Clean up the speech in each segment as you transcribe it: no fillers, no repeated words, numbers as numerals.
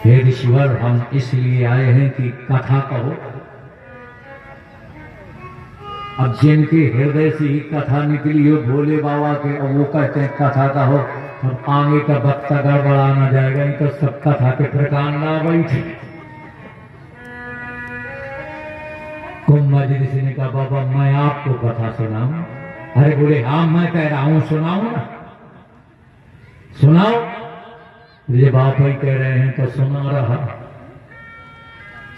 हे ऋषिवर, हम इसलिए आए हैं कि कथा कहो। अब जिनके हृदय से ही कथा निकली हो भोले बाबा के, अब वो कहते हैं कथा कहो, अब आगे का वक्ता गड़बड़ा ना जाएगा, नहीं तो सब कथा के प्रकार ना बैठे। कुंभ ऋषि ने कहा बाबा मैं आपको कथा सुनाऊं। अरे बोले हाँ मैं कह रहा हूं सुनाऊं ना, सुनाओ। ये बाप ही कह रहे हैं तो सुना रहा,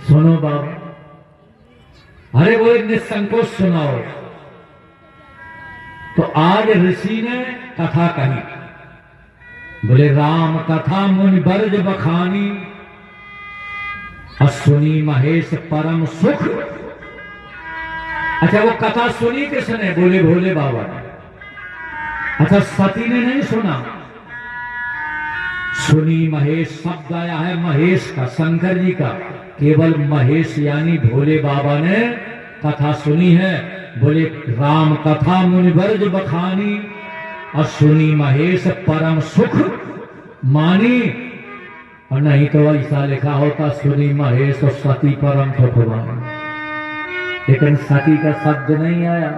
सुनो बाबा। अरे वो निसंकोच सुनाओ। तो आज ऋषि ने कथा कही। बोले राम कथा मुनि बरज बखानी, सुनी महेश परम सुख। अच्छा वो कथा सुनी किसने? बोले भोले बाबा ने। अच्छा सती ने नहीं सुना? सुनी महेश शब्द आया है महेश का, शंकर जी का। केवल महेश यानी भोले बाबा ने कथा सुनी है। बोले राम कथा मुनि बरज बखानी, और सुनी महेश परम सुख मानी। और नहीं तो ऐसा लिखा होता सुनी महेश और सती परम सुख मानी, लेकिन सती का शब्द नहीं आया।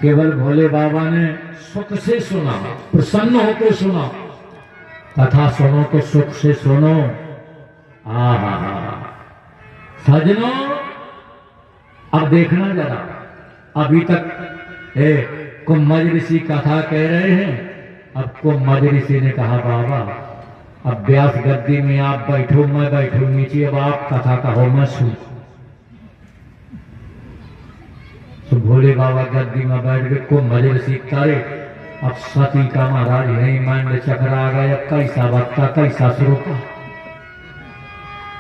केवल भोले बाबा ने सुख से सुना, प्रसन्न होकर सुना। कथा सुनो तो सुख से सुनो। सजनों अब देखना जरा, अभी तक कुंभ ऋषि कथा कह रहे हैं। अब कुंभ ऋषि ने कहा बाबा अब व्यास गद्दी में आप बैठो, मैं बैठू नीचे, अब आप कथा कहो मैं सुन। तो भोले बाबा गद्दी में बैठ गए, कुंभ ऋषि करे। अब सती का महाराज नहीं मांड चकरा गया, कैसा वक्ता कैसा श्रोता।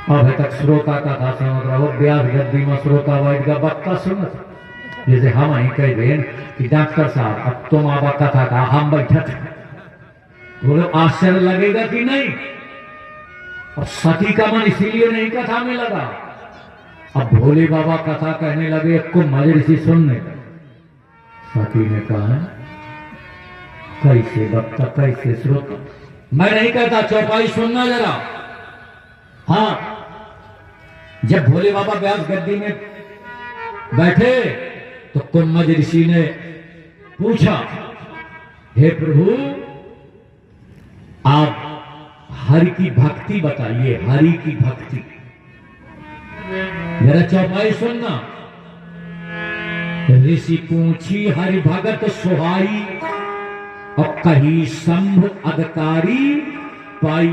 अभी तक श्रोता का था समझ रहो, व्यास गद्दी में श्रोता बैठ गया, वक्ता सुनत। जैसे हम ही कह दें कि डॉक्टर साहब अब तुम आवा कथा का हम बैठा थे, बोलो आश्चर्य लगेगा कि नहीं? और सती का मन इसीलिए नहीं कथा में लगा। अब भोले बाबा कथा कहने लगे, कुंभ ऋषि सुनने। सती ने कहा कैसे वक्ता कैसे श्रोता? मैं नहीं कहता, चौपाई सुनना जरा। हाँ, जब भोले बाबा व्यास गद्दी में बैठे तो कुंभ ऋषि ने पूछा, हे प्रभु आप हरि की भक्ति बताइए, हरि की भक्ति। जरा चौपाई सुनना। ऋषि पूछी हरि भगत सुहाई, और कही शंभ अधकारी पाई।